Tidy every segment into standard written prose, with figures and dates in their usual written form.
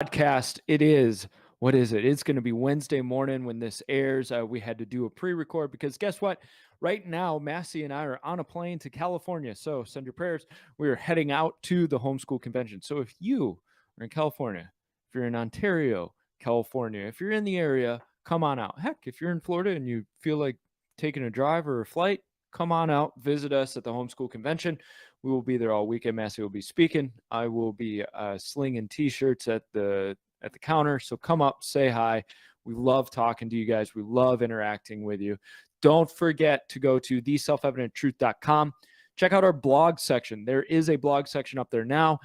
Podcast. It is, what is it? It's going to be Wednesday morning when this airs. We had to do a pre-record because guess what? Right now, Massey and I are on a plane to California. So send your prayers. We are heading out to the homeschool convention. So if you are in California, if you're in Ontario, California, if you're in the area, come on out. Heck, if you're in Florida and you feel like taking a drive or a flight, come on out, visit us at the homeschool convention. We will be there all weekend. Massey will be speaking. I will be slinging T-shirts at the counter. So come up, say hi. We love talking to you guys. We love interacting with you. Don't forget to go to theselfevidenttruth.com. Check out our blog section. There is a blog section up there now.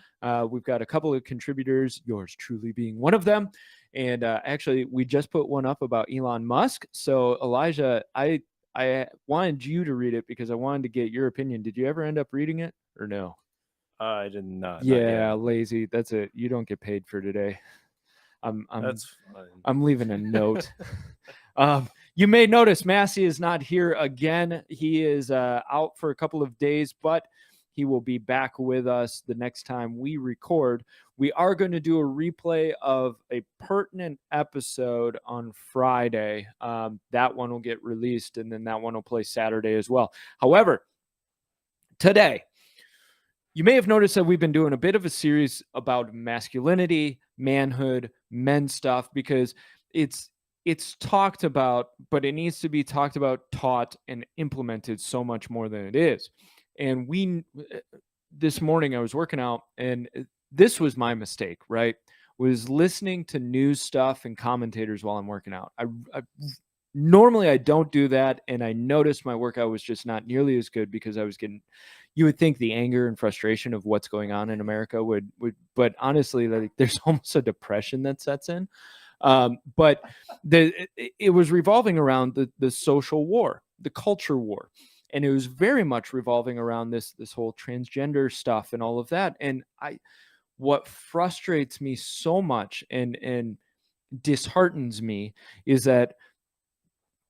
We've got a couple of contributors, yours truly being one of them. And actually, we just put one up about Elon Musk. So Elijah, I wanted you to read it because I wanted to get your opinion. Did you ever end up reading it or no? I did not. Yeah, lazy. That's it. You don't get paid for today. That's fine. I'm leaving a note. You may notice Massey is not here again. He is out for a couple of days, but he will be back with us the next time we record. We are going to do a replay of a pertinent episode on Friday. That one will get released, and then that one will play Saturday as well. However, today, you may have noticed that we've been doing a bit of a series about masculinity, manhood, men stuff, because it's talked about, but it needs to be talked about, taught, and implemented so much more than it is. And this morning I was working out, and this was my mistake, right? Was listening to news stuff and commentators while I'm working out. Normally I don't do that, and I noticed my workout was just not nearly as good because I was getting, you would think the anger and frustration of what's going on in America would, but honestly, like, there's almost a depression that sets in. But it was revolving around the social war, the culture war. And it was very much revolving around this whole transgender stuff and all of that. And what frustrates me so much and disheartens me is that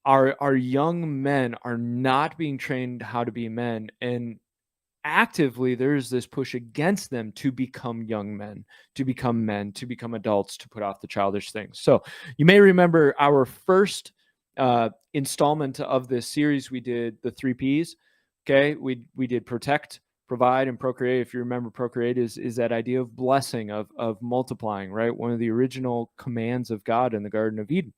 our young men are not being trained how to be men, and actively there's this push against them to become young men, to become adults, to put off the childish things. So you may remember our first installment of this series. We did the 3 P's. Okay, we did protect, provide, and procreate. If you remember, procreate is that idea of blessing, of multiplying, right? One of the original commands of God in the Garden of Eden.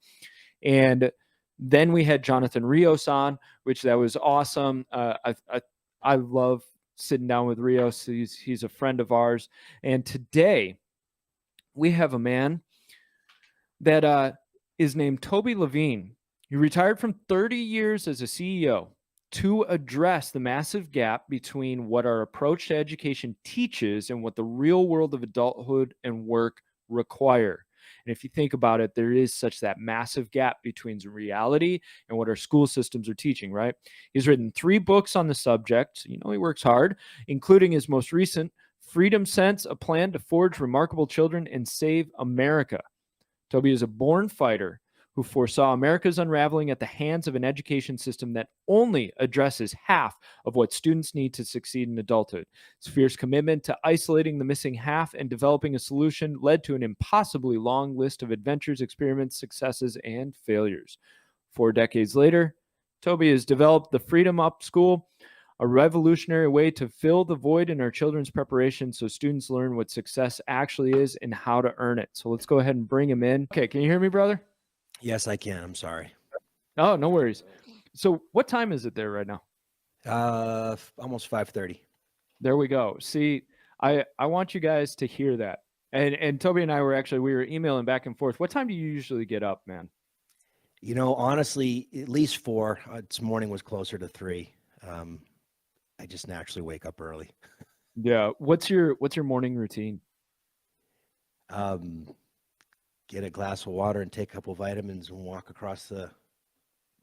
And then we had Jonathan Rios on, which that was awesome. I love sitting down with Rios. He's a friend of ours. And today we have a man that is named Toby Lavigne. He retired from 30 years as a CEO to address the massive gap between what our approach to education teaches and what the real world of adulthood and work require. And if you think about it, there is such that massive gap between reality and what our school systems are teaching, right? He's written 3 books on the subject. You know, he works hard, including his most recent, Freedom Sense, A Plan to Forge Remarkable Children and Save America. Toby is a born fighter who foresaw America's unraveling at the hands of an education system that only addresses half of what students need to succeed in adulthood. His fierce commitment to isolating the missing half and developing a solution led to an impossibly long list of adventures, experiments, successes, and failures. 4 decades later, Toby has developed the Freedom Up School, a revolutionary way to fill the void in our children's preparation so students learn what success actually is and how to earn it. So let's go ahead and bring him in. Okay, can you hear me, brother? Yes, I can. I'm sorry. Oh, no worries. So what time is it there right now? Almost 5:30. There we go. See, I want you guys to hear that. And Toby and I we were emailing back and forth. What time do you usually get up, man? You know, honestly, at least 4. This morning was closer to 3. I just naturally wake up early. Yeah. What's your morning routine? Get a glass of water and take a couple vitamins and walk across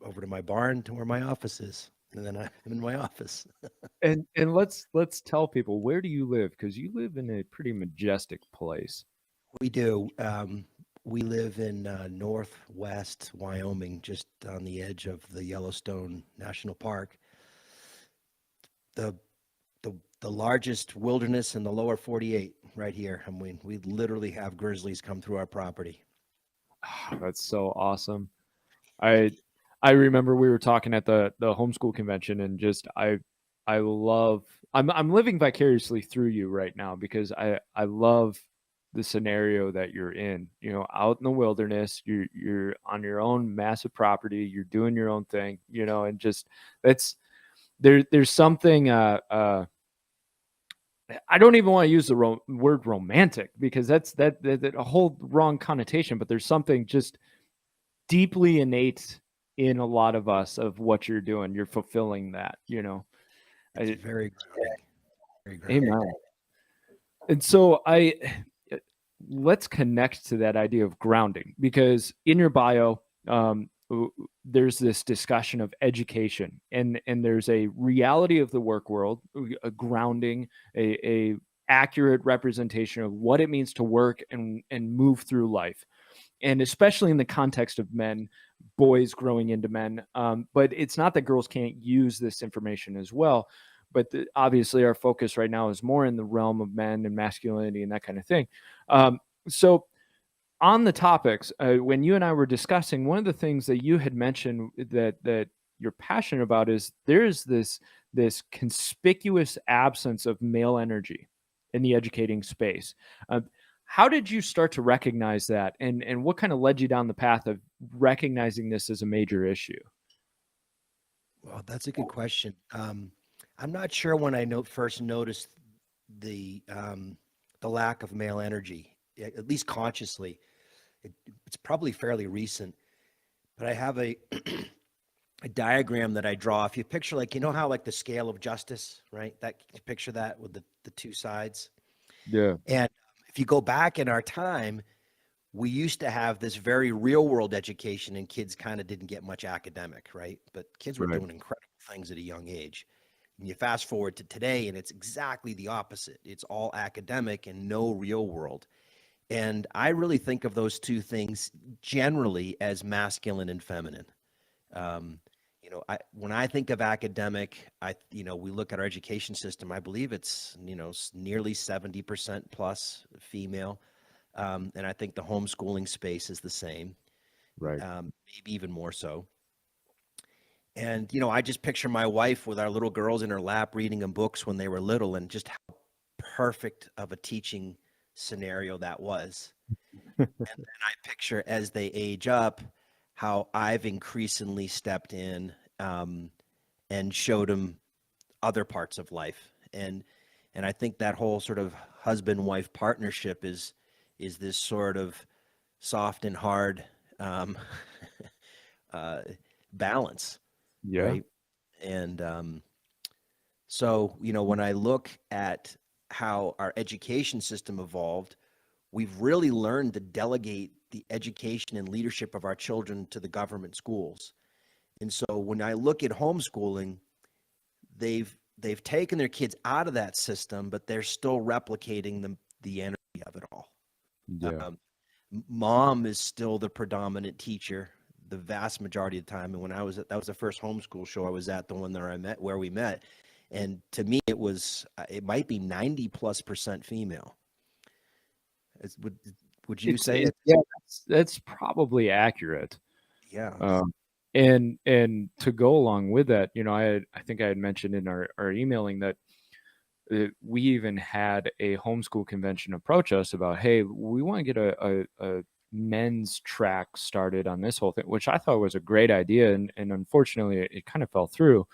over to my barn to where my office is. And then I'm in my office. And let's tell people, where do you live? Because you live in a pretty majestic place. We do. We live in northwest Wyoming, just on the edge of the Yellowstone National Park. The the largest wilderness in the lower 48 right here. I mean, we literally have grizzlies come through our property. That's so awesome. I remember we were talking at the homeschool convention, and just I love I'm living vicariously through you right now, because I love the scenario that you're in. You know, out in the wilderness, you're on your own massive property, you're doing your own thing, you know, and just that's there's something I don't even want to use the word romantic, because that a whole wrong connotation, but there's something just deeply innate in a lot of us of what you're doing. You're fulfilling that, you know. It's very grounding. Very grounding. Amen. And so let's connect to that idea of grounding, because in your bio, there's this discussion of education, and there's a reality of the work world, a grounding, a accurate representation of what it means to work and move through life, and especially in the context of men, boys growing into men. But it's not that girls can't use this information as well. But obviously, our focus right now is more in the realm of men and masculinity and that kind of thing. So, on the topics, when you and I were discussing, one of the things that you had mentioned that you're passionate about is there's this conspicuous absence of male energy in the educating space. How did you start to recognize that, and what kind of led you down the path of recognizing this as a major issue? Well, that's a good question. I'm not sure when I first noticed the lack of male energy, at least consciously. It's probably fairly recent, but I have a a diagram that I draw. If you picture, like, you know how, like, the scale of justice, right? That, you picture that with the two sides. Yeah. And if you go back in our time, we used to have this very real world education, and kids kind of didn't get much academic, right? But kids were Right. doing incredible things at a young age. And you fast forward to today, and it's exactly the opposite. It's all academic and no real world. And I really think of those two things generally as masculine and feminine. You know, when I think of academic, we look at our education system. I believe it's, nearly 70% plus female. And I think the homeschooling space is the same, Right. maybe even more so. And, I just picture my wife with our little girls in her lap reading them books when they were little, and just how perfect of a teaching scenario that was. And then I picture, as they age up, how I've increasingly stepped in and showed them other parts of life. And I think that whole sort of husband-wife partnership is this sort of soft and hard balance, Yeah. right? And so, when I look at how our education system evolved, we've really learned to delegate the education and leadership of our children to the government schools. And so when I look at homeschooling, they've taken their kids out of that system, but they're still replicating the energy of it all. Yeah. Mom is still the predominant teacher the vast majority of the time. And when that was the first homeschool show I was at, the one where we met. And to me, it might be 90+% female. Would you say it? Yeah, that's probably accurate. Yeah. And to go along with that, I think I had mentioned in our emailing that we even had a homeschool convention approach us about, hey, we want to get a men's track started on this whole thing, which I thought was a great idea, and unfortunately it kind of fell through.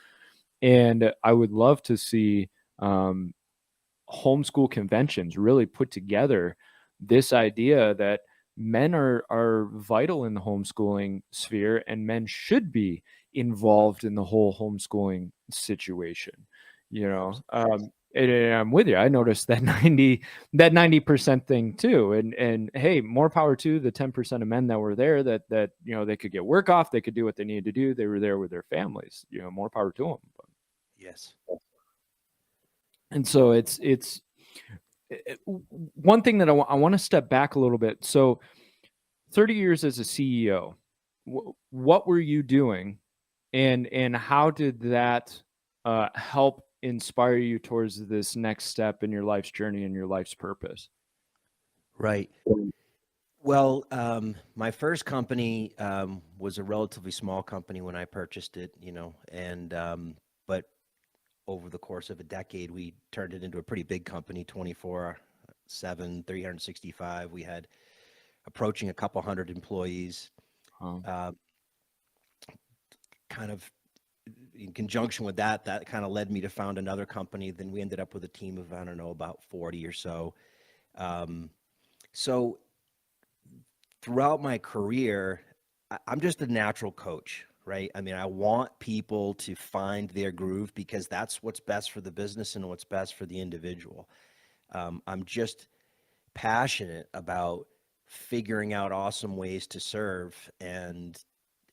And I would love to see homeschool conventions really put together this idea that men are vital in the homeschooling sphere, and men should be involved in the whole homeschooling situation. And I'm with you. I noticed that 90% thing too. And hey, more power to the 10% of men that were there, that they could get work off, they could do what they needed to do. They were there with their families. More power to them. Yes. And so it's one thing that I want to step back a little bit. So 30 years as a CEO, what were you doing, and how did that help inspire you towards this next step in your life's journey and your life's purpose? Right. Well, my first company was a relatively small company when I purchased it, and but over the course of a decade, we turned it into a pretty big company, 24/7, 365. We had approaching a couple hundred employees. Oh, Uh, kind of in conjunction with that, that kind of led me to found another company. Then we ended up with a team of, I don't know, about 40 or so. So throughout my career, I'm just a natural coach, right? I mean, I want people to find their groove because that's what's best for the business and what's best for the individual. I'm just passionate about figuring out awesome ways to serve and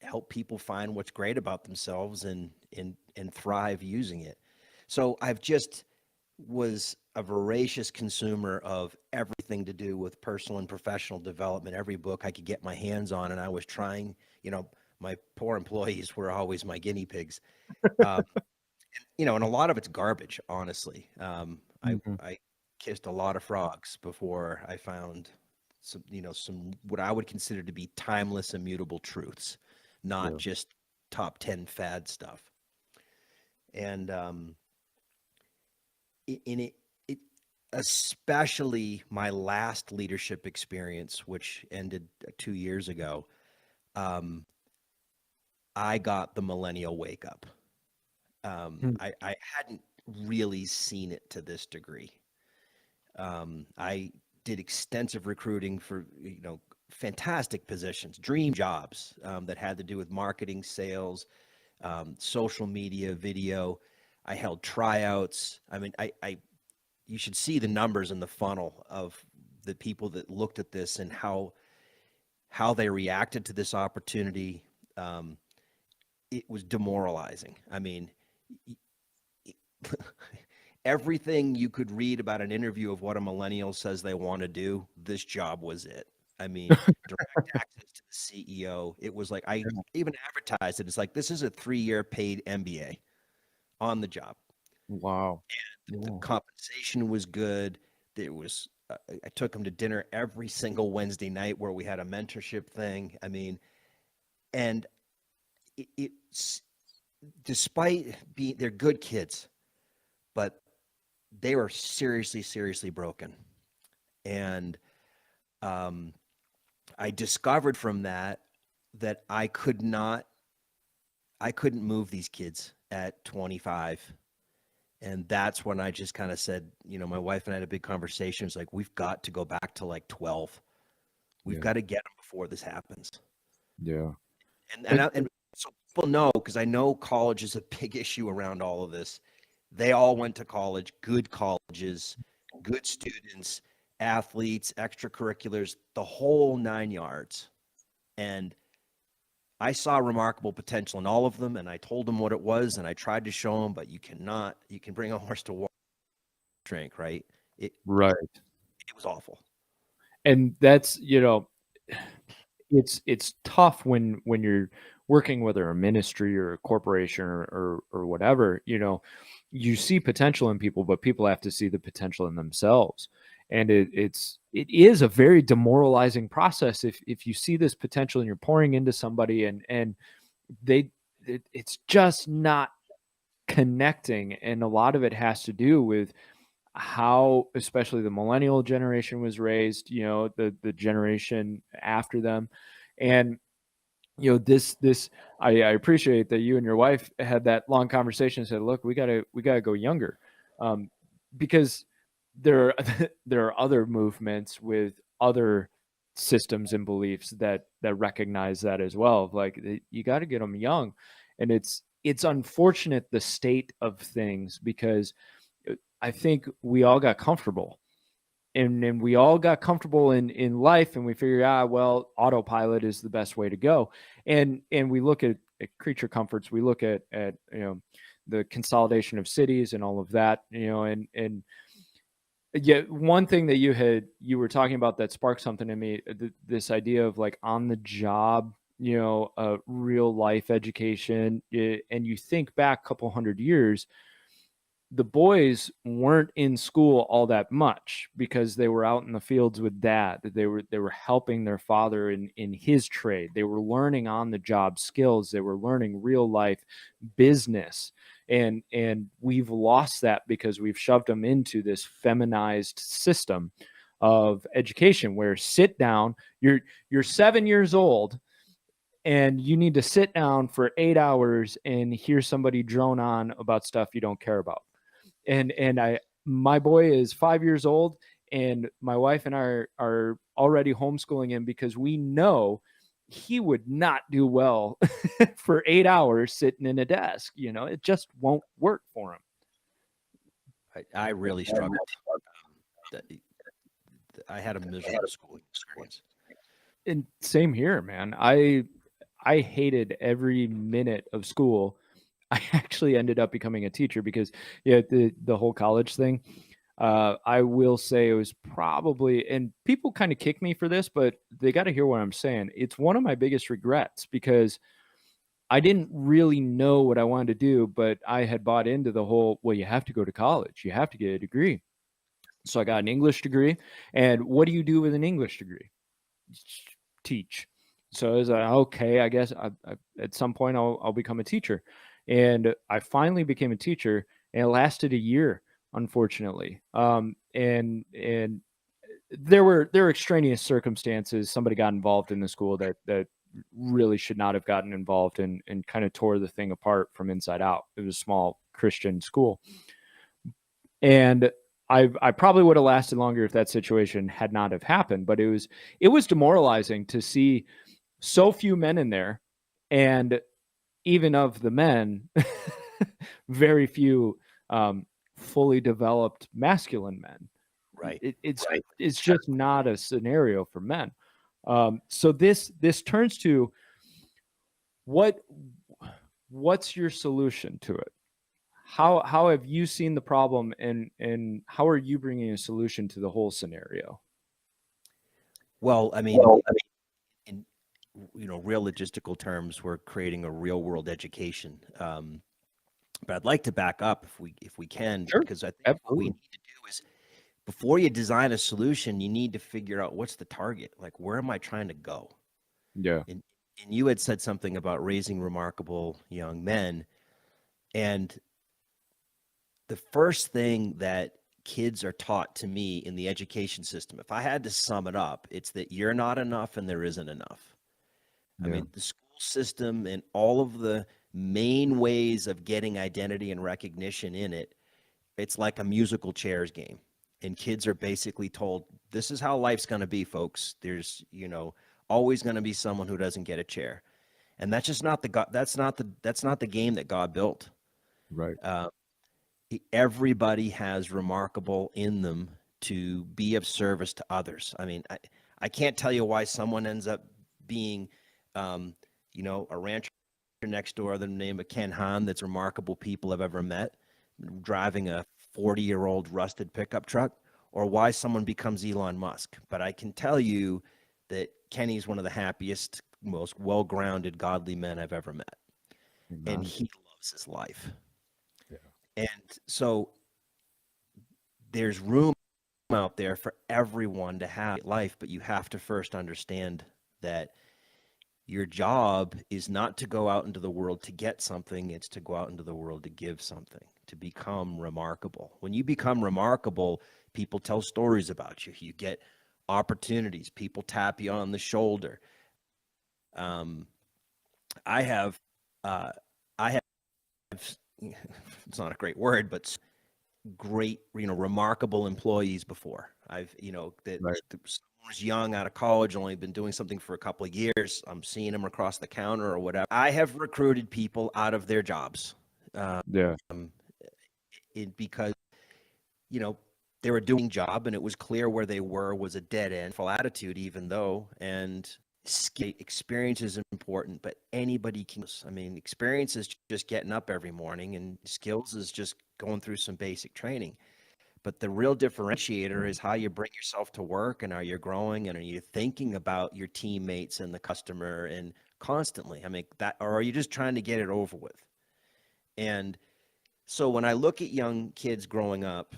help people find what's great about themselves and thrive using it. So I've just was a voracious consumer of everything to do with personal and professional development, every book I could get my hands on. And I was trying, my poor employees were always my guinea pigs. And a lot of it's garbage, honestly. mhm. I kissed a lot of frogs before I found some what I would consider to be timeless, immutable truths, not Yeah. just top 10 fad stuff. And in it, especially my last leadership experience, which ended 2 years ago, I got the millennial wake up. Hmm. I hadn't really seen it to this degree. I did extensive recruiting for, fantastic positions, dream jobs that had to do with marketing, sales, social media, video. I held tryouts. I mean, you should see the numbers in the funnel of the people that looked at this and how they reacted to this opportunity. It was demoralizing. I mean, everything you could read about an interview of what a millennial says they want to do, this job was it. I mean, direct access to the CEO. It was like I even advertised it. It's like this is a 3-year paid MBA on the job. Wow. The Yeah. compensation was good. There was I took them to dinner every single Wednesday night where we had a mentorship thing. I mean, and it's despite being they're good kids, but they were seriously, seriously broken. And um, I discovered from that I couldn't move these kids at 25. And that's when I just kind of said, my wife and I had a big conversation. It's like, we've got to go back to like 12. We've Yeah. got to get them before this happens. Yeah. And so people know, because I know college is a big issue around all of this. They all went to college, good colleges, good students, athletes, extracurriculars, the whole 9 yards. And I saw remarkable potential in all of them, and I told them what it was, and I tried to show them, but you can bring a horse to water, drink, right? It, Right. it was awful. And that's, it's tough when you're working, whether a ministry or a corporation or whatever, you see potential in people, but people have to see the potential in themselves. And it is a very demoralizing process if you see this potential and you're pouring into somebody and it's just not connecting. And a lot of it has to do with how especially the millennial generation was raised, the generation after them. And this I appreciate that you and your wife had that long conversation and said, look, we gotta go younger, because there there are other movements with other systems and beliefs that recognize that as well. Like you got to get them young. And it's unfortunate, the state of things, because I think we all got comfortable, and we all got comfortable in life, and we figured, well, autopilot is the best way to go. And we look at creature comforts, we look at the consolidation of cities and all of that, and yeah, one thing that you were talking about that sparked something in me, this idea of like on the job, real life education. And you think back a couple hundred years, the boys weren't in school all that much because they were out in the fields with dad. They were helping their father in his trade. They were learning on the job skills. They were learning real life business. And we've lost that because we've shoved them into this feminized system of education where sit down, you're 7 years old and you need to sit down for 8 hours and hear somebody drone on about stuff you don't care about. And my boy is 5 years old, and my wife and I are already homeschooling him because we know he would not do well for 8 hours sitting in a desk. It just won't work for him. I really struggled. I had a miserable schooling experience. And same here, man. I hated every minute of school. I actually ended up becoming a teacher because the whole college thing. I will say it was probably, and people kind of kick me for this, but they got to hear what I'm saying. It's one of my biggest regrets because I didn't really know what I wanted to do, but I had bought into the whole, well, you have to go to college, you have to get a degree. So I got an English degree. And what do you do with an English degree? Teach. So I was like, okay, I guess at some point I'll become a teacher. And I finally became a teacher, and it lasted a year, unfortunately. And there were extraneous circumstances. Somebody got involved in the school that really should not have gotten involved, and kind of tore the thing apart from inside out. It was a small Christian school. And I probably would have lasted longer if that situation had not have happened, but it was demoralizing to see so few men in there, and even of the men, very few fully developed masculine men. Right. It's just not a scenario for men. So this turns to what's your solution to it? How have you seen the problem, and how are you bringing a solution to the whole scenario? Well, I mean, in real logistical terms, we're creating a real world education. But I'd like to back up if we can, Sure. because I think Absolutely. what we need to do is, before you design a solution, you need to figure out what's the target. Like, where am I trying to go? Yeah. And you had said something about raising remarkable young men. And the first thing that kids are taught to me in the education system, if I had to sum it up, it's that you're not enough and there isn't enough. I mean, the school system and all of the main ways of getting identity and recognition in it, it's like a musical chairs game. And kids are basically told, this is how life's going to be, folks. There's, always going to be someone who doesn't get a chair. And that's just not that's not the game that God built. Right. Everybody has remarkable in them to be of service to others. I mean, I can't tell you why someone ends up being, a rancher next door, the name of Ken Hahn, that's remarkable people I've ever met, driving a 40-year-old rusted pickup truck, or why someone becomes Elon Musk. But I can tell you that Kenny's one of the happiest, most well-grounded, godly men I've ever met. And he loves his life. Yeah. And so there's room out there for everyone to have life, but you have to first understand that your job is not to go out into the world to get something. It's to go out into the world to give something, to become remarkable. When you become remarkable, people tell stories about you. You get opportunities. People tap you on the shoulder. I have, it's not a great word, but great, remarkable employees before. I've, that Right. someone was young out of college, only been doing something for a couple of years. I'm seeing them across the counter or whatever. I have recruited people out of their jobs. Yeah. Because, they were doing job and it was clear where they were was a dead end, full attitude, even though, and experience is important, but anybody can. I mean, experience is just getting up every morning, and skills is just going through some basic training. But the real differentiator is how you bring yourself to work, and are you growing, and are you thinking about your teammates and the customer and constantly? I mean, that, or are you just trying to get it over with? And So when I look at young kids growing up,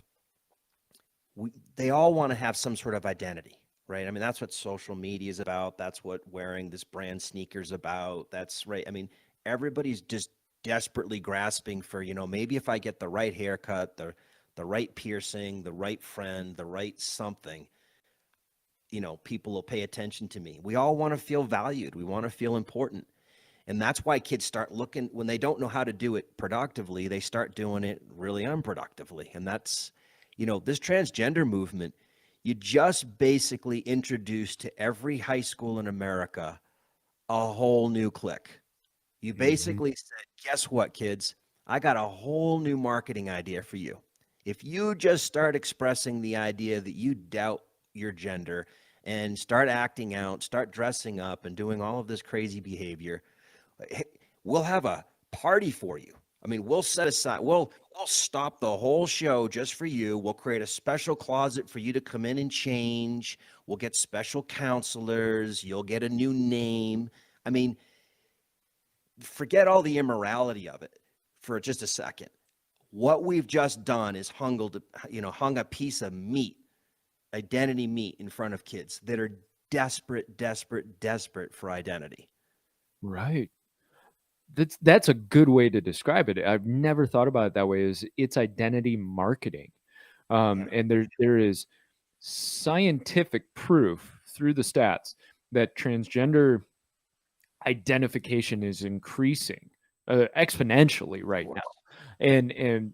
they all want to have some sort of identity, right? I mean, that's what social media is about. That's what wearing this brand sneakers about. That's right. I mean, everybody's just desperately grasping for, maybe if I get the right haircut, the right piercing, the right friend, the right something, people will pay attention to me. We all want to feel valued. We want to feel important. And that's why kids start looking, when they don't know how to do it productively, they start doing it really unproductively. And that's, this transgender movement, you just basically introduced to every high school in America a whole new clique. You basically said, guess what, kids? I got a whole new marketing idea for you. If you just start expressing the idea that you doubt your gender and start acting out, start dressing up and doing all of this crazy behavior, we'll have a party for you. I mean, we'll set aside, we'll stop the whole show just for you. We'll create a special closet for you to come in and change. We'll get special counselors. You'll get a new name. I mean, forget all the immorality of it for just a second. What we've just done is hung a piece of meat, identity meat, in front of kids that are desperate for identity. Right. That's a good way to describe it. I've never thought about it that way. It's identity marketing, and there is scientific proof through the stats that transgender identification is increasing exponentially right now, and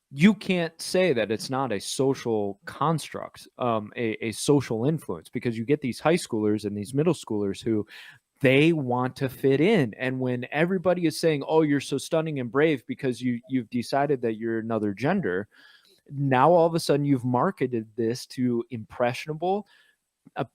you can't say that it's not a social construct, a social influence, because you get these high schoolers and these middle schoolers who they want to fit in. And when everybody is saying, oh, you're so stunning and brave because you've decided that you're another gender, now all of a sudden you've marketed this to impressionable,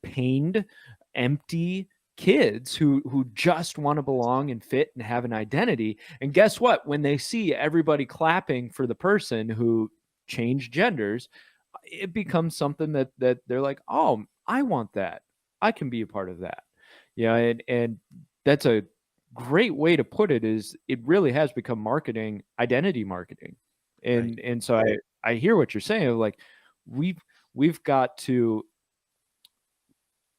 pained, empty kids who just want to belong and fit and have an identity. And guess what? When they see everybody clapping for the person who changed genders, it becomes something that they're like, oh, I want that. I can be a part of that. Yeah, and that's a great way to put it. Is it really has become marketing, identity marketing. And so I hear what you're saying. Like we've got to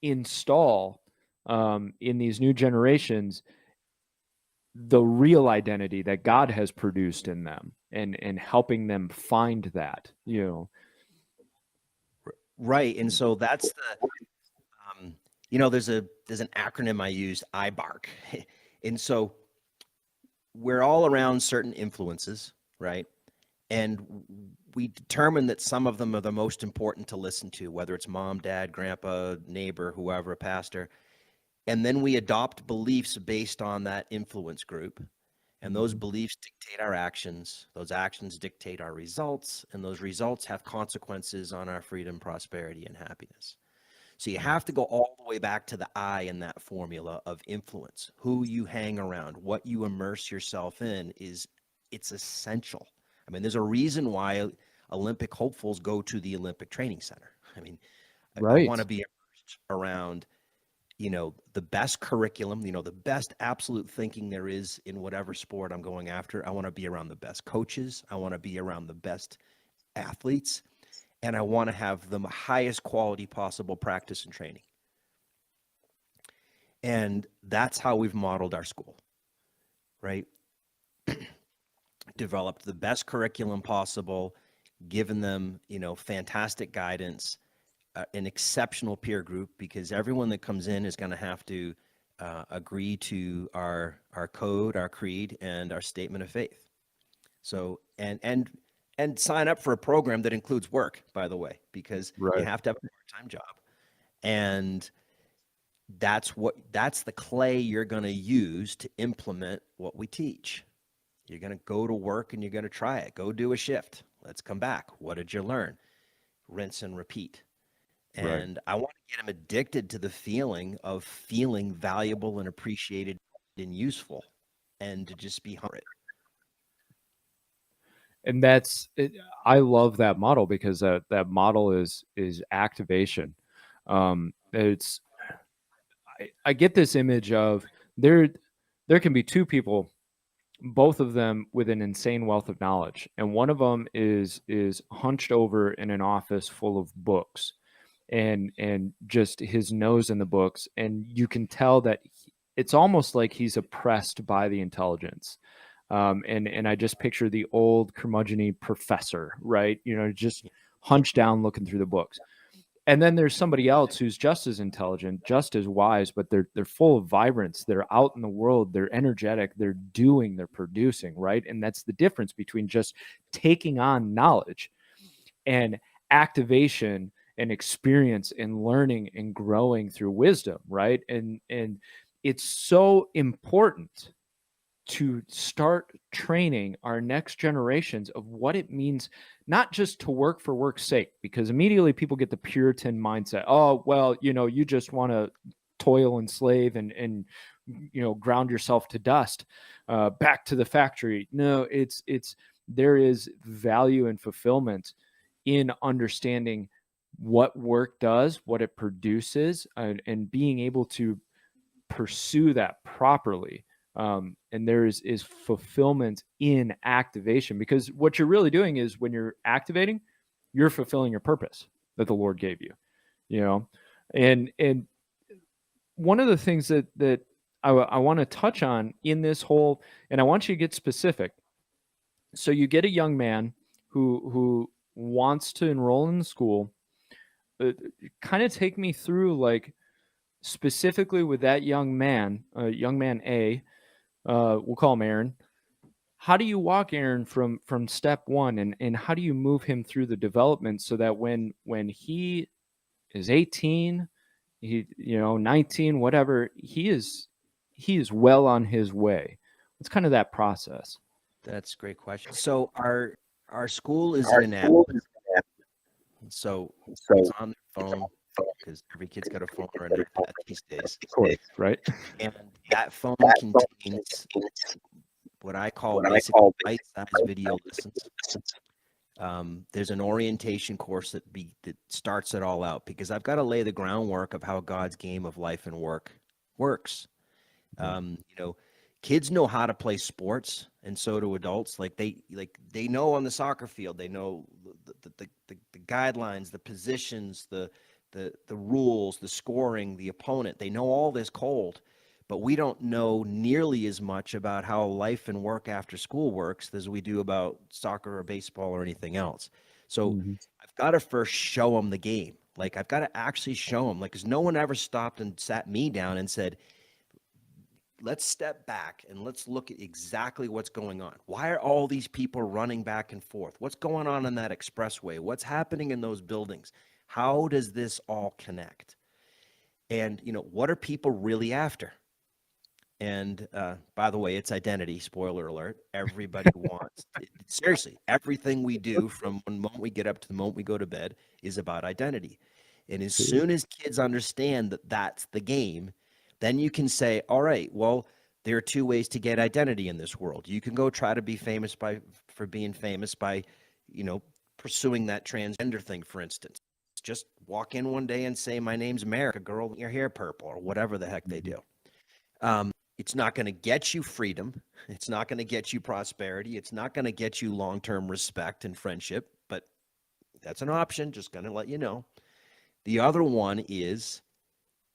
install in these new generations the real identity that God has produced in them, and helping them find that, Right. And so that's there's an acronym I use, IBARC. And so we're all around certain influences, right? And we determine that some of them are the most important to listen to, whether it's mom, dad, grandpa, neighbor, whoever, a pastor. And then we adopt beliefs based on that influence group. And those beliefs dictate our actions. Those actions dictate our results. And those results have consequences on our freedom, prosperity, and happiness. So you have to go all the way back to the I in that formula of influence. Who you hang around, what you immerse yourself in it's essential. I mean, there's a reason why Olympic hopefuls go to the Olympic Training Center. I mean, I want to be immersed around, the best curriculum, the best absolute thinking there is in whatever sport I'm going after. I want to be around the best coaches. I want to be around the best athletes. And I want to have the highest quality possible practice and training. And that's how we've modeled our school, right? Developed the best curriculum possible, given them, fantastic guidance, an exceptional peer group, because everyone that comes in is going to have to agree to our code, our creed, and our statement of faith. So, and sign up for a program that includes work, by the way, because you have to have a part-time job. And that's the clay you're going to use to implement what we teach. You're going to go to work and you're going to try it. Go do a shift. Let's come back. What did you learn? Rinse and repeat. And I want to get them addicted to the feeling of feeling valuable and appreciated and useful, and to just be hungry. And that's it. I love that model, because that model is activation. It's I get this image of there can be two people both of them with an insane wealth of knowledge. And one of them is hunched over in an office full of books, and just his nose in the books, and you can tell that it's almost like he's oppressed by the intelligence. And I just picture the old curmudgeon professor, right? Just hunched down looking through the books. And then there's somebody else who's just as intelligent, just as wise, but they're full of vibrance. They're out in the world, they're energetic, they're doing, they're producing, right? And that's the difference between just taking on knowledge and activation and experience and learning and growing through wisdom, right? And it's so important to start training our next generations of what it means, not just to work for work's sake, because immediately people get the Puritan mindset. Oh, well, you just want to toil and slave and ground yourself to dust, back to the factory. No, it's there is value and fulfillment in understanding what work does, what it produces, and being able to pursue that properly. And there is fulfillment in activation, because what you're really doing is, when you're activating, you're fulfilling your purpose that the Lord gave you. And one of the things that I want to touch on in this whole, and I want you to get specific. So you get a young man who wants to enroll in the school. Kind of take me through, like, specifically with that young man A. We'll call him Aaron. How do you walk Aaron from step one, and how do you move him through the development so that when he is 18, 19, whatever, he is well on his way? It's kind of that process. That's a great question. So our school is in an app. So it's on their phone, because every kid's got a phone or an iPad these days. Of course, right? And that phone contains what I call basically bite-sized video lessons. There's an orientation course that starts it all out, because I've got to lay the groundwork of how God's game of life and work works. Kids know how to play sports, and so do adults. Like they know on the soccer field, they know the guidelines, the positions, the rules, the scoring, the opponent. They know all this cold, but we don't know nearly as much about how life and work after school works as we do about soccer or baseball or anything else. So I've got to first show them the game. Like, I've got to actually show them, like, because no one ever stopped and sat me down and said, let's step back and let's look at exactly what's going on. Why are all these people running back and forth? What's going on in that expressway? What's happening in those buildings? How does this all connect? And, what are people really after? And by the way, it's identity. Spoiler alert. Everybody wants seriously, everything we do from the moment we get up to the moment we go to bed is about identity. And as soon as kids understand that that's the game, then you can say, all right, well, there are two ways to get identity in this world. You can go try to be famous for being famous by, pursuing that transgender thing, for instance. Just walk in one day and say, my name's America, girl, with your hair purple, or whatever the heck they do. It's not going to get you freedom. It's not going to get you prosperity. It's not going to get you long-term respect and friendship, but that's an option. Just going to let you know. The other one is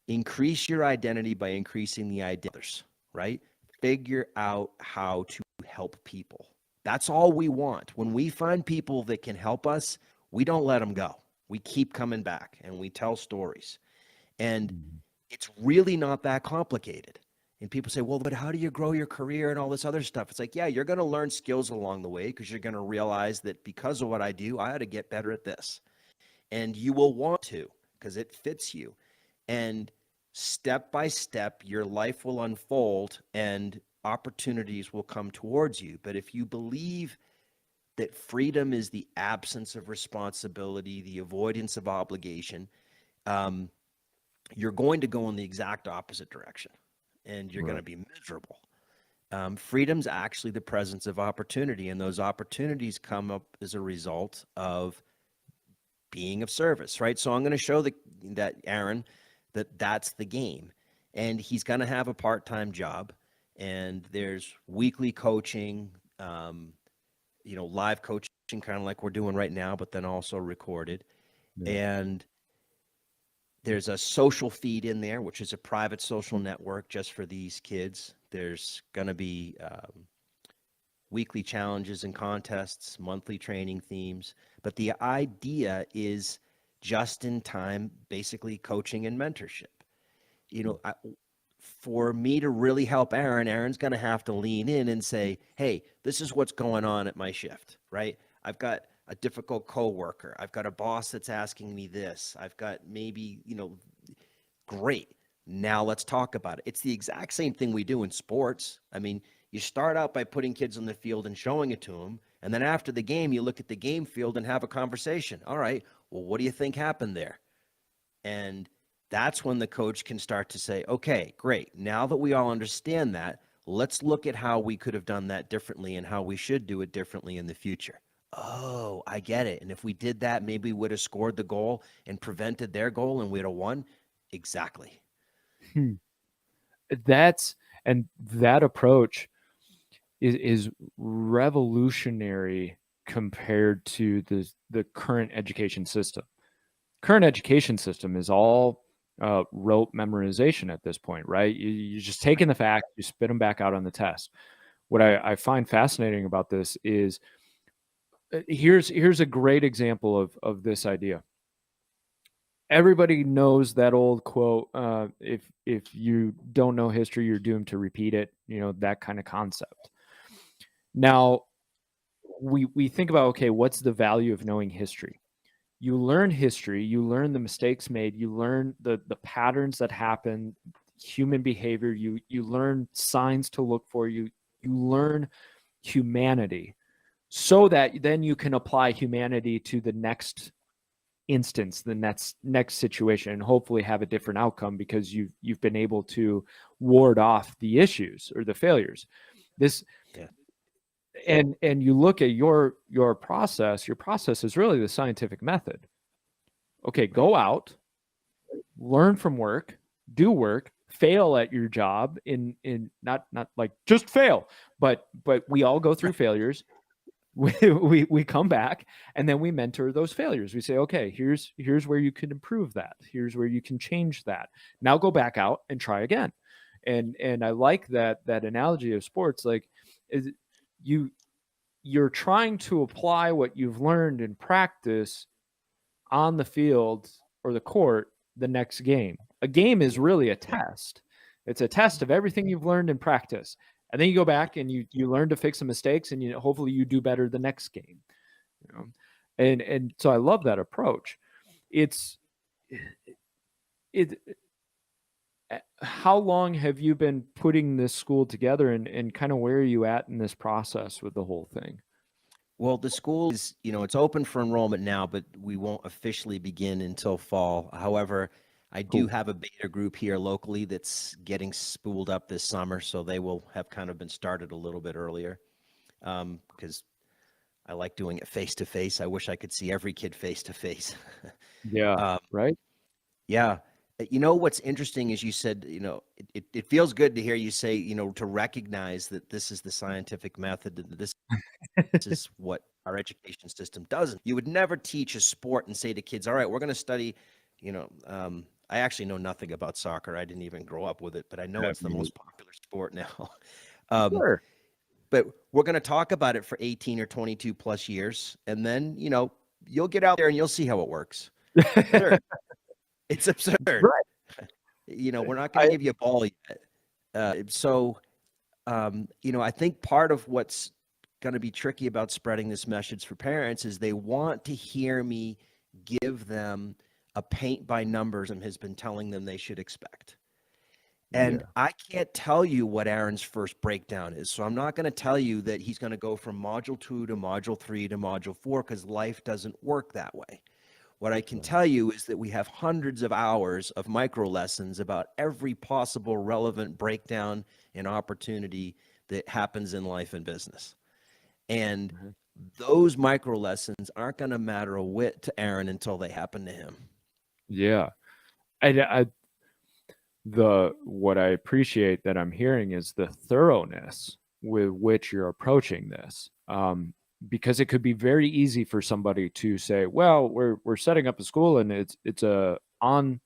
increase your identity by increasing the identity of others, right? Figure out how to help people. That's all we want. When we find people that can help us, we don't let them go. We keep coming back and we tell stories. And it's really not that complicated. And people say, well, but how do you grow your career and all this other stuff? It's like, yeah, you're going to learn skills along the way, because you're going to realize that because of what I do, I ought to get better at this. And you will want to, because it fits you. And step by step, your life will unfold and opportunities will come towards you. But if you believe that freedom is the absence of responsibility, the avoidance of obligation, you're going to go in the exact opposite direction, and you're going to be miserable. Freedom's actually the presence of opportunity, and those opportunities come up as a result of being of service, right? So I'm going to show that Aaron, that's the game, and he's going to have a part-time job, and there's weekly coaching, live coaching, kind of like we're doing right now, but then also recorded. Yeah. And there's a social feed in there, which is a private social network just for these kids. There's going to be weekly challenges and contests, monthly training themes. But the idea is just in time, basically coaching and mentorship. For me to really help Aaron's going to have to lean in and say, hey, this is what's going on at my shift, right? I've got a difficult coworker. I've got a boss that's asking me this. I've got maybe, great. Now let's talk about it. It's the exact same thing we do in sports. I mean, you start out by putting kids on the field and showing it to them. And then after the game, you look at the game field and have a conversation. All right, well, what do you think happened there? And that's when the coach can start to say, okay, great. Now that we all understand that, let's look at how we could have done that differently and how we should do it differently in the future. Oh, I get it. And if we did that, maybe we would have scored the goal and prevented their goal and we'd have won. Exactly. That approach is revolutionary compared to the current education system. Current education system is all rote memorization at this point, right? You're just taking the facts, you spit them back out on the test. What I find fascinating about this is here's a great example of this idea. Everybody knows that old quote, if you don't know history, you're doomed to repeat it, that kind of concept. Now, we think about, okay, what's the value of knowing history? You learn history, you learn the mistakes made, you learn the patterns that happen, human behavior, you learn signs to look for, you learn humanity, so that then you can apply humanity to the next instance, the next situation, and hopefully have a different outcome because you've been able to ward off the issues or the failures. And you look at your process is really the scientific method. Okay, go out, learn from work, do work, fail at your job in not like just fail, but we all go through failures. We come back and then we mentor those failures. We say, okay, here's where you can improve that. Here's where you can change that. Now go back out and try again. And I like that analogy of sports. Like, you're trying to apply what you've learned in practice on the field or the court the next game. A game is really a test. It's a test of everything you've learned in practice. And then you go back and you learn to fix some mistakes, and hopefully you do better the next game. And so I love that approach. How long have you been putting this school together, and kind of where are you at in this process with the whole thing? Well, the school is, it's open for enrollment now, but we won't officially begin until fall. However, I do have a beta group here locally that's getting spooled up this summer, so they will have kind of been started a little bit earlier, because I like doing it face-to-face. I wish I could see every kid face-to-face. Yeah, right? Yeah. What's interesting is you said, it feels good to hear you say, to recognize that this is the scientific method, that this is what our education system doesn't. You would never teach a sport and say to kids, all right, we're going to study, I actually know nothing about soccer. I didn't even grow up with it, but I know it's the most popular sport now. Sure. But we're going to talk about it for 18 or 22 plus years. And then, you'll get out there and you'll see how it works. Sure. It's absurd. Right. We're not going to give you a ball yet. I think part of what's going to be tricky about spreading this message for parents is they want to hear me give them a paint by numbers and has been telling them they should expect. And I can't tell you what Aaron's first breakdown is. So I'm not going to tell you that he's going to go from module 2 to module 3 to module 4, because life doesn't work that way. What I can tell you is that we have hundreds of hours of micro lessons about every possible relevant breakdown and opportunity that happens in life and business. And those micro lessons aren't going to matter a whit to Aaron until they happen to him. Yeah. what I appreciate that I'm hearing is the thoroughness with which you're approaching this. Because it could be very easy for somebody to say, well, we're setting up a school and it's a on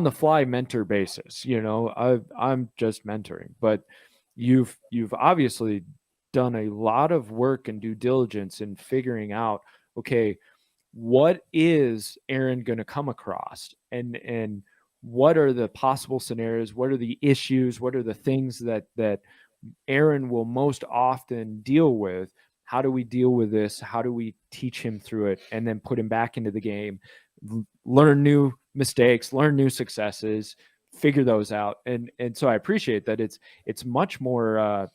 the fly mentor basis. I'm just mentoring, but you've obviously done a lot of work and due diligence in figuring out, okay, what is Aaron going to come across, and what are the possible scenarios, what are the issues, what are the things that Aaron will most often deal with. How do we deal with this? How do we teach him through it and then put him back into the game, learn new mistakes, learn new successes, figure those out. And so I appreciate that it's much more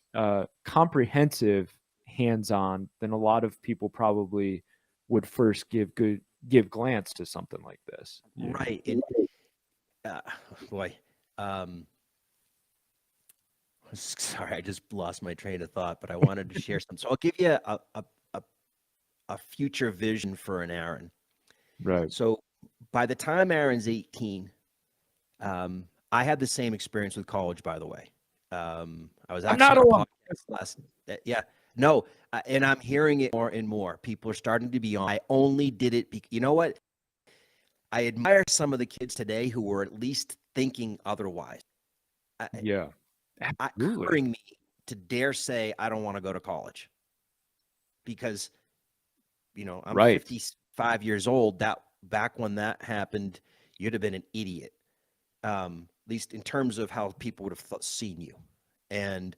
comprehensive, hands-on than a lot of people probably would first give glance to something like this. Right. And boy, sorry, I just lost my train of thought, but I wanted to share some. So I'll give you a future vision for an Aaron. Right. So by the time Aaron's 18, I had the same experience with college, by the way. I was actually not alone. And I'm hearing it more and more. People are starting to be on. I only did it you know what? I admire some of the kids today who were at least thinking otherwise. Yeah. Occurring me to dare say I don't want to go to college because, I'm 55 years old. That back when that happened, you'd have been an idiot, at least in terms of how people would have seen you. And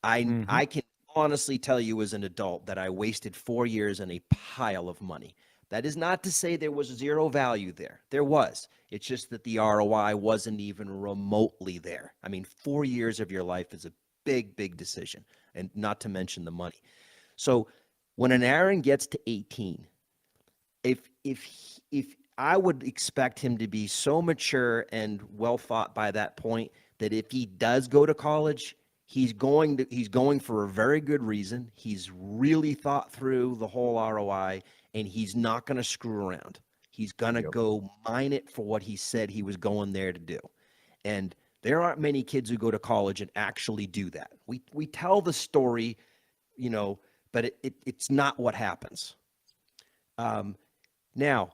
I can honestly tell you as an adult that I wasted 4 years and a pile of money. That is not to say there was zero value there. There was. It's just that the ROI wasn't even remotely there. I mean, 4 years of your life is a big, big decision, and not to mention the money. So when an Aaron gets to 18, if I would expect him to be so mature and well thought by that point that if he does go to college, he's going for a very good reason. He's really thought through the whole ROI, and he's not going to screw around. He's going to go mine it for what he said he was going there to do. And there aren't many kids who go to college and actually do that. We tell the story, but it's not what happens. Now,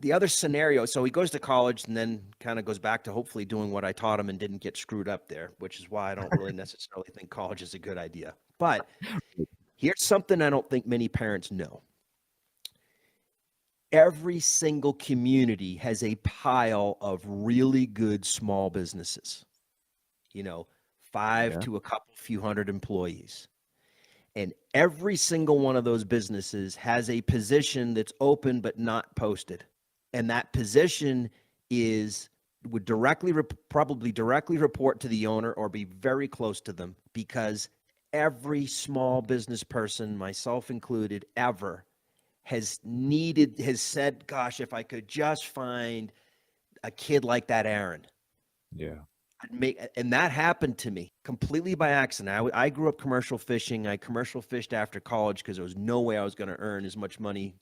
the other scenario, so he goes to college and then kind of goes back to hopefully doing what I taught him and didn't get screwed up there, which is why I don't really necessarily think college is a good idea. But here's something I don't think many parents know. Every single community has a pile of really good small businesses, 5 to a few hundred employees. And every single one of those businesses has a position that's open but not posted. And that position would probably directly report to the owner or be very close to them, because every small business person, myself included, ever has said, gosh, if I could just find a kid like that Aaron. Yeah. And that happened to me completely by accident. I grew up commercial fishing. I commercial fished after college because there was no way I was going to earn as much money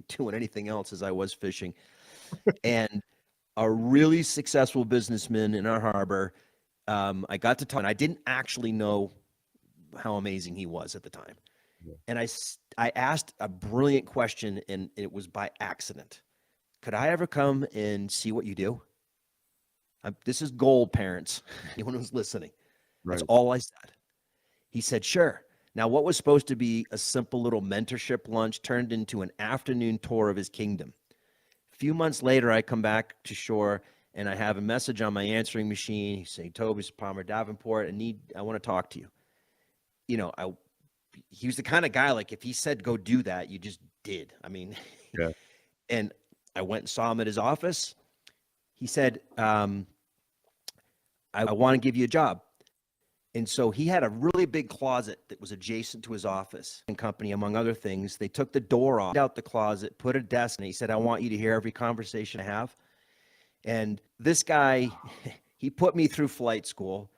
doing anything else as I was fishing. And a really successful businessman in our harbor, I got to talk, and I didn't actually know how amazing he was at the time. Yeah. And I asked a brilliant question, and it was by accident. Could I ever come and see what you do? This is gold, parents. Anyone who's listening. Right. That's all I said. He said, sure. Now, what was supposed to be a simple little mentorship lunch turned into an afternoon tour of his kingdom. A few months later, I come back to shore, and I have a message on my answering machine. He's saying, Toby, Palmer Davenport, I want to talk to you. He was the kind of guy, like, if he said go do that, you just did. I mean, yeah. And I went and saw him at his office. He said, I want to give you a job. And so he had a really big closet that was adjacent to his office and company, among other things. They took the door off, out the closet, put a desk, and he said, I want you to hear every conversation I have. And this guy, he put me through flight school.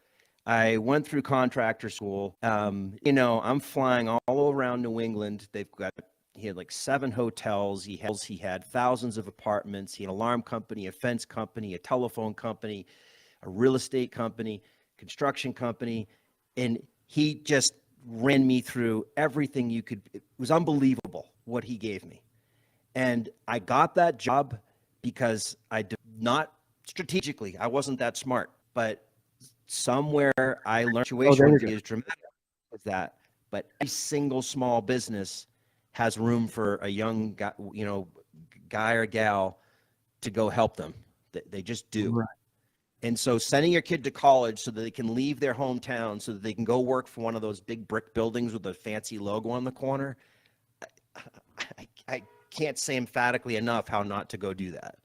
I went through contractor school. I'm flying all around New England. They've got he had like 7 hotels. He had thousands of apartments. He had an alarm company, a fence company, a telephone company, a real estate company, construction company. And he just ran me through everything you could. It was unbelievable what he gave me. And I got that job because I did not strategically, I wasn't that smart, but somewhere I learned situation wouldn't be as dramatic as that. But every single small business has room for a young guy, guy or gal to go help them. They just do. Right. And so sending your kid to college so that they can leave their hometown, so that they can go work for one of those big brick buildings with a fancy logo on the corner, I can't say emphatically enough how not to go do that.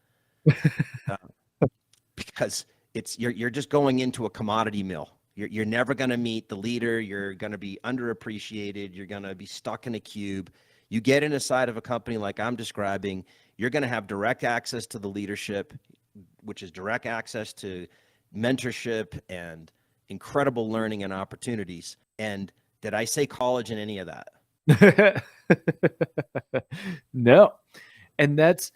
Because you're just going into a commodity mill. You're never going to meet the leader. You're going to be underappreciated. You're going to be stuck in a cube. You get inside of a company like I'm describing, you're going to have direct access to the leadership, which is direct access to mentorship and incredible learning and opportunities. And did I say college in any of that? No. And that's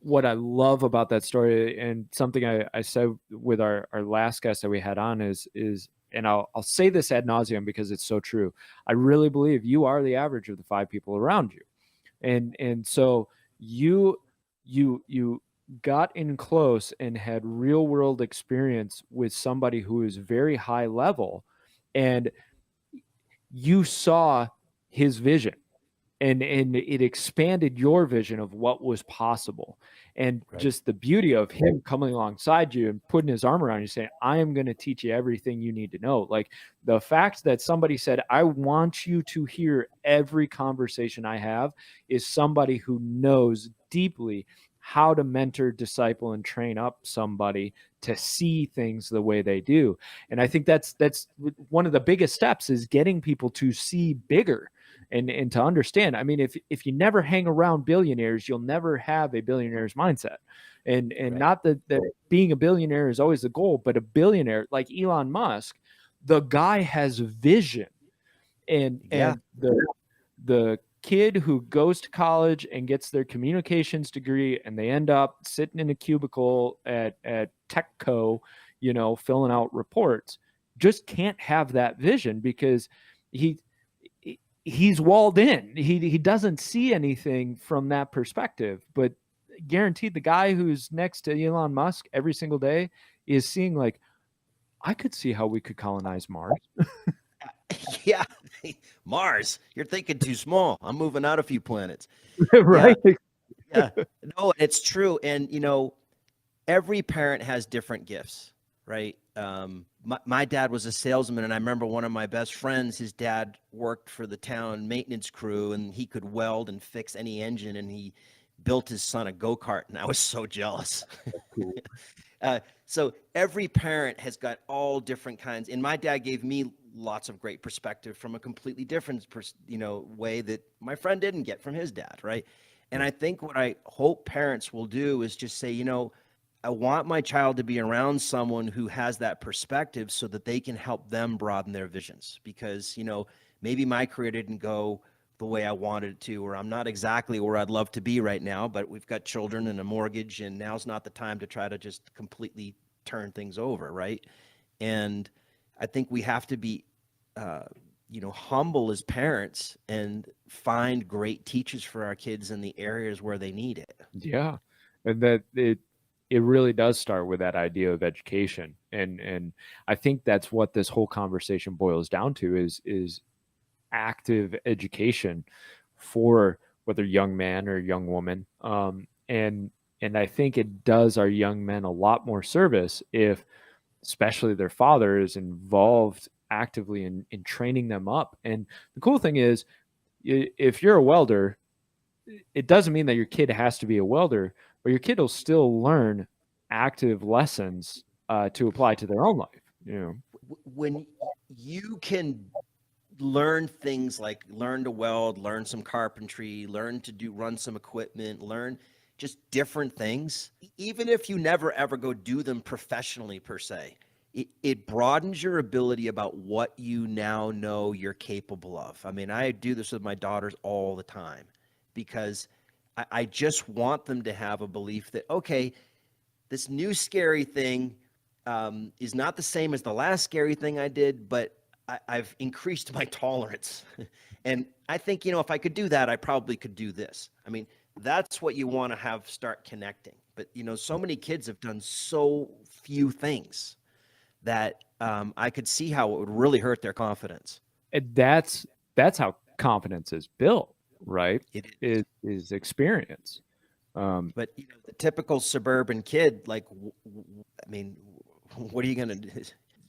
what I love about that story, and something I said with our last guest that we had on is and I'll say this ad nauseum because it's so true. I really believe you are the average of the 5 people around you. And so you got in close and had real world experience with somebody who is very high level, and you saw his vision, and it expanded your vision of what was possible. And Right. just the beauty of him coming alongside you and putting his arm around you saying, I am going to teach you everything you need to know. Like the fact that somebody said, I want you to hear every conversation I have, is somebody who knows deeply how to mentor, disciple, and train up somebody to see things the way they do. And I think that's one of the biggest steps, is getting people to see bigger and to understand. I mean, if you never hang around billionaires, you'll never have a billionaire's mindset. And Right. Not that being a billionaire is always the goal, but a billionaire like Elon Musk, the guy has vision. And the kid who goes to college and gets their communications degree, and they end up sitting in a cubicle at TechCo, filling out reports, just can't have that vision because he's walled in. He doesn't see anything from that perspective. But guaranteed, the guy who's next to Elon Musk every single day is seeing, like, I could see how we could colonize Mars. Yeah. Mars, you're thinking too small. I'm moving out a few planets. Right. Yeah. No, it's true. And, every parent has different gifts, right? My dad was a salesman, and I remember one of my best friends, his dad worked for the town maintenance crew, and he could weld and fix any engine, and he built his son a go-kart, and I was so jealous. Cool. So every parent has got all different kinds, and my dad gave me lots of great perspective from a completely different, way that my friend didn't get from his dad, right? And I think what I hope parents will do is just say, I want my child to be around someone who has that perspective so that they can help them broaden their visions. Because, maybe my career didn't go the way I wanted it to, or I'm not exactly where I'd love to be right now, but we've got children and a mortgage, and now's not the time to try to just completely turn things over, right? And I think we have to be, humble as parents and find great teachers for our kids in the areas where they need it. Yeah. And that it really does start with that idea of education. And I think that's what this whole conversation boils down to, is active education for whether young man or young woman. And I think it does our young men a lot more service if especially their father is involved actively in training them up. And the cool thing is, if you're a welder, it doesn't mean that your kid has to be a welder, but your kid will still learn active lessons to apply to their own life. When you can learn things like learn to weld, learn some carpentry, learn to run some equipment, learn just different things, even if you never ever go do them professionally per se, it broadens your ability about what you now know you're capable of. I mean, I do this with my daughters all the time because I just want them to have a belief that, okay, this new scary thing is not the same as the last scary thing I did, but I've increased my tolerance. And I think, if I could do that, I probably could do this. I mean, that's what you want to have start connecting. But, so many kids have done so few things that I could see how it would really hurt their confidence. And that's how confidence is built, right? It is experience. But the typical suburban kid, like, I mean, what are you going to do?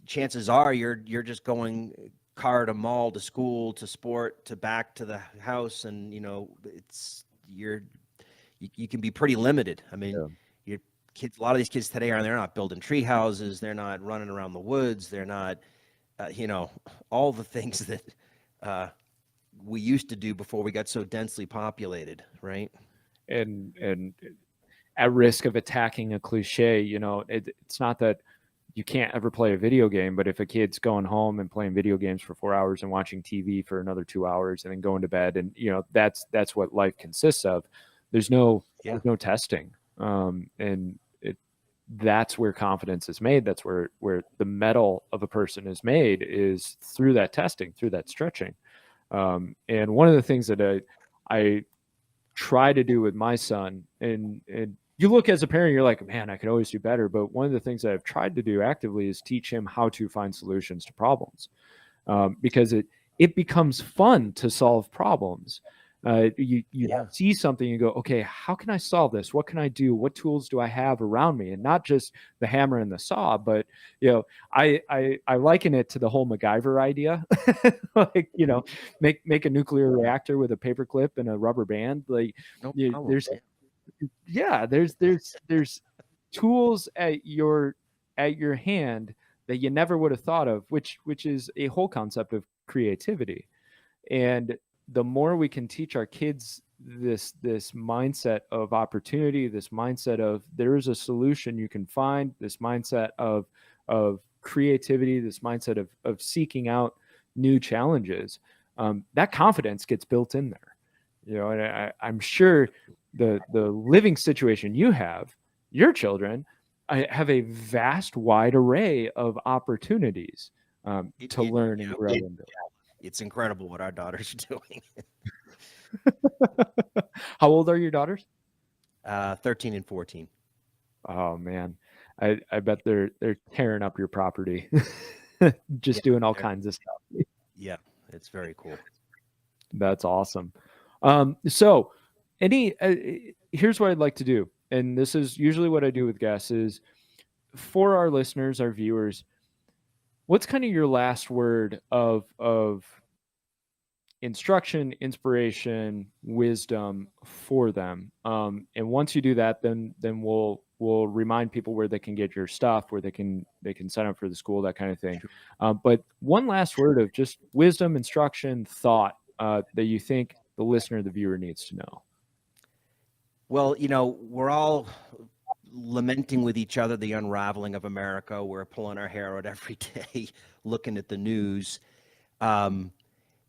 Chances are you're just going car to mall to school to sport to back to the house, and you can be pretty limited. I mean, your kids, a lot of these kids today they're not building tree houses, they're not running around the woods, they're not, all the things that we used to do before we got so densely populated, right? And at risk of attacking a cliche, it's not that you can't ever play a video game, but if a kid's going home and playing video games for 4 hours and watching TV for another 2 hours and then going to bed, and that's what life consists of. There's no testing, and that's where confidence is made. That's where the metal of a person is made, is through that testing, through that stretching. And one of the things that I try to do with my son, and you look as a parent, you're like, man, I could always do better. But one of the things that I've tried to do actively is teach him how to find solutions to problems, because it becomes fun to solve problems. You see something, you go, okay, how can I solve this? What can I do? What tools do I have around me? And not just the hammer and the saw, but I liken it to the whole MacGyver idea. Like, make a nuclear reactor with a paperclip and a rubber band. Like, there's tools at your hand that you never would have thought of, which is a whole concept of creativity. And the more we can teach our kids this mindset of opportunity, this mindset of there is a solution you can find, this mindset of creativity, this mindset of seeking out new challenges, that confidence gets built in there. And I'm sure the living situation you have, your children have a vast, wide array of opportunities to learn and grow into. It's incredible what our daughters are doing. How old are your daughters? 13 and 14. Oh man, I bet they're tearing up your property, just doing all kinds of stuff. Yeah, it's very cool. That's awesome. So, here's what I'd like to do, and this is usually what I do with guests, is for our listeners, our viewers, what's kind of your last word of instruction, inspiration, wisdom for them? And once you do that, then we'll remind people where they can get your stuff, where they can sign up for the school, that kind of thing. But one last word of just wisdom, instruction, thought that you think the listener, the viewer needs to know. Well, we're all lamenting with each other the unraveling of America. We're pulling our hair out every day, looking at the news. And,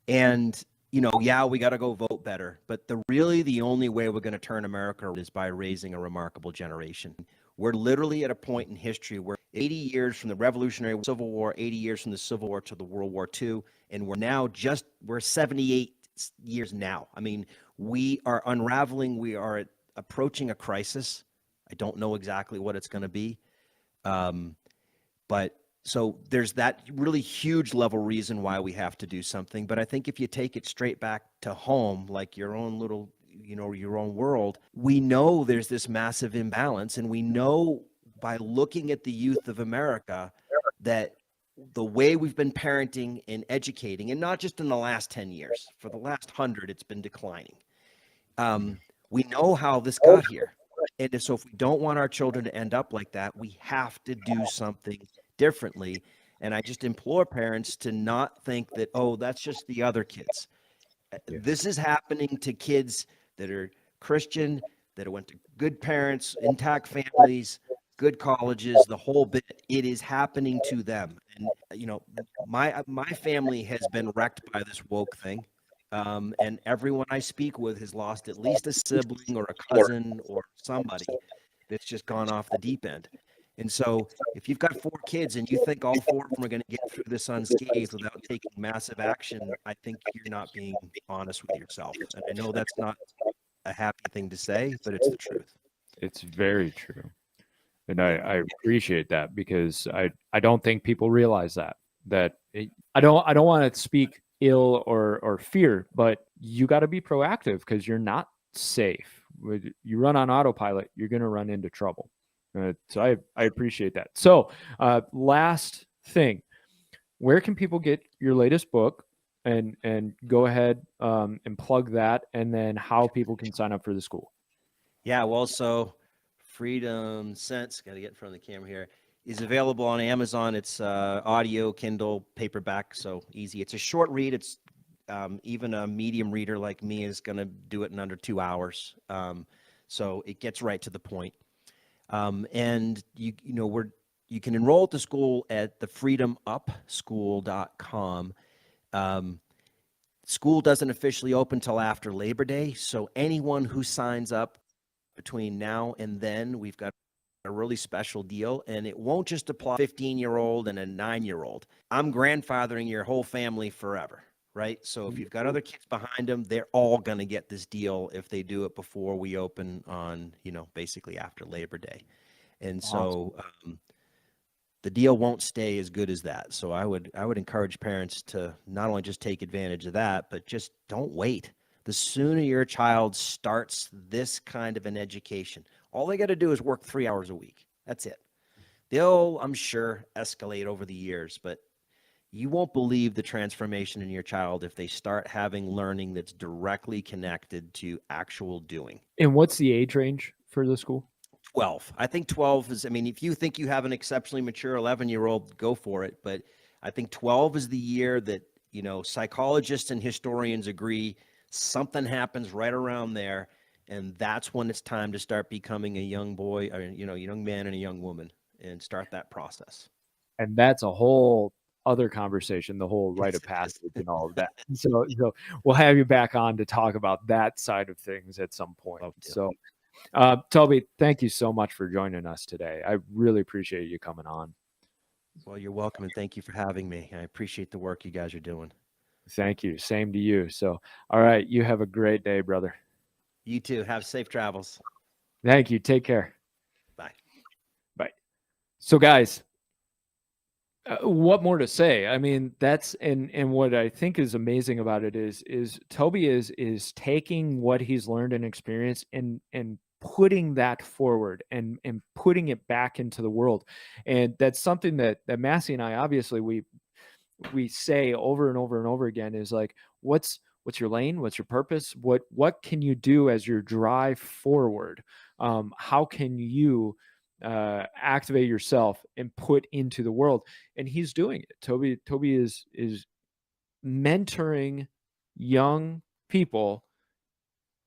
we got to go vote better. But the only way we're going to turn America is by raising a remarkable generation. We're literally at a point in history where 80 years from the Revolutionary Civil War, 80 years from the Civil War to the World War II, and we're 78 years now. I mean, we are unraveling. We are approaching a crisis. I don't know exactly what it's going to be. But so there's that really huge level reason why we have to do something. But I think if you take it straight back to home, like your own little, your own world, we know there's this massive imbalance. And we know by looking at the youth of America that the way we've been parenting and educating, and not just in the last 10 years, for the last 100, it's been declining. We know how this got here. And so if we don't want our children to end up like that, we have to do something differently. And I just implore parents to not think that, oh, that's just the other kids. Yeah. This is happening to kids that are Christian, that went to good parents, intact families, good colleges, the whole bit. It is happening to them. And, my family has been wrecked by this woke thing. And everyone I speak with has lost at least a sibling or a cousin or somebody that's just gone off the deep end. And so if you've got 4 kids and you think all 4 of them are going to get through this unscathed without taking massive action, I think you're not being honest with yourself. And I know that's not a happy thing to say, but it's the truth. It's very true. And I appreciate that, because I don't think people realize that I don't want to speak ill or fear, but you got to be proactive, because you're not safe. You run on autopilot, you're going to run into trouble. So I appreciate that. So last thing, where can people get your latest book? And go ahead and plug that, and then how people can sign up for the school. Yeah, well, so Freedom Sense, got to get in front of the camera here, is available on Amazon. It's audio, Kindle, paperback, so easy. It's a short read. It's even a medium reader like me is going to do it in under 2 hours. So it gets right to the point. And you can enroll at the school at thefreedomupschool.com. School doesn't officially open till after Labor Day, so anyone who signs up between now and then, we've got a really special deal, and it won't just apply to a 15-year-old and a 9-year-old. I'm grandfathering your whole family forever, right? So if you've got other kids behind them, they're all going to get this deal if they do it before we open on, basically after Labor Day. And so the deal won't stay as good as that. So I would encourage parents to not only just take advantage of that, but just don't wait. The sooner your child starts this kind of an education, all they got to do is work 3 hours a week. That's it. They'll, I'm sure, escalate over the years, but you won't believe the transformation in your child if they start having learning that's directly connected to actual doing. And what's the age range for the school? 12. I think 12 is, if you think you have an exceptionally mature 11-year-old, go for it. But I think 12 is the year that, psychologists and historians agree something happens right around there. And that's when it's time to start becoming a young boy, or, young man and a young woman, and start that process. And that's a whole other conversation, the whole rite of passage and all of that. So we'll have you back on to talk about that side of things at some point. So Toby, thank you so much for joining us today. I really appreciate you coming on. Well, you're welcome, and thank you for having me. I appreciate the work you guys are doing. Thank you. Same to you. So, all right, you have a great day, brother. You too. Have safe travels. Thank you. Take care. Bye. Bye. So, guys, what more to say? That's and what I think is amazing about it is Toby is taking what he's learned and experienced and putting that forward and putting it back into the world. And that's something that Massey and I, obviously, we say over and over and over again, is like, what's your lane? What's your purpose? What can you do as your drive forward? How can you activate yourself and put into the world? And he's doing it. Toby is mentoring young people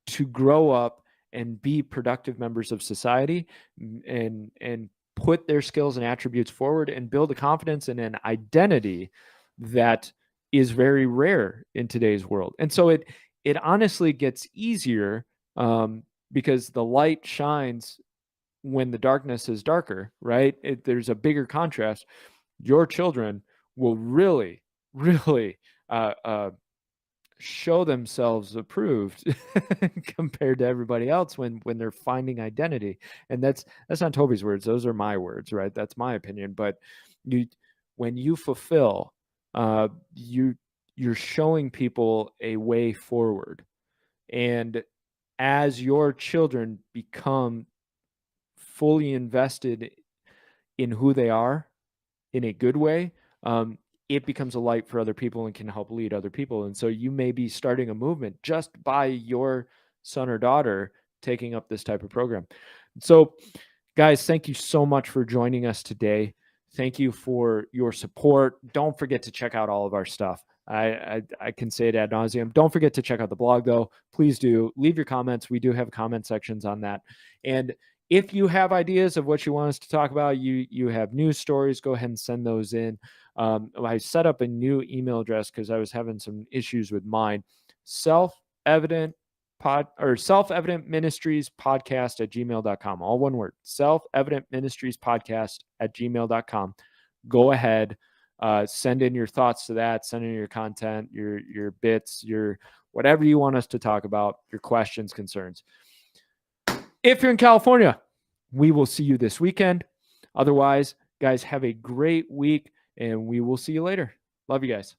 to grow up and be productive members of society, and put their skills and attributes forward and build a confidence and an identity that is very rare in today's world. And so it honestly gets easier because the light shines when the darkness is darker, right? There's a bigger contrast. Your children will really, really show themselves approved compared to everybody else when they're finding identity. And that's not Toby's words. Those are my words, right? That's my opinion. But when you fulfill, you're showing people a way forward. And as your children become fully invested in who they are in a good way, it becomes a light for other people and can help lead other people. And so you may be starting a movement just by your son or daughter taking up this type of program. So, guys, thank you so much for joining us today. Thank you for your support. Don't forget to check out all of our stuff. I can say it ad nauseum. Don't forget to check out the blog, though. Please do leave your comments. We do have comment sections on that. And If you have ideas of what you want us to talk about, you have news stories, go ahead and send those in. I set up a new email address because I was having some issues with mine. Self-evident ministries podcast at gmail.com. All one word. Self-evident ministries podcast at gmail.com. Go ahead, send in your thoughts to that, send in your content, your bits, your whatever you want us to talk about, your questions, concerns. If you're in California, we will see you this weekend. Otherwise, guys, have a great week, and we will see you later. Love you guys.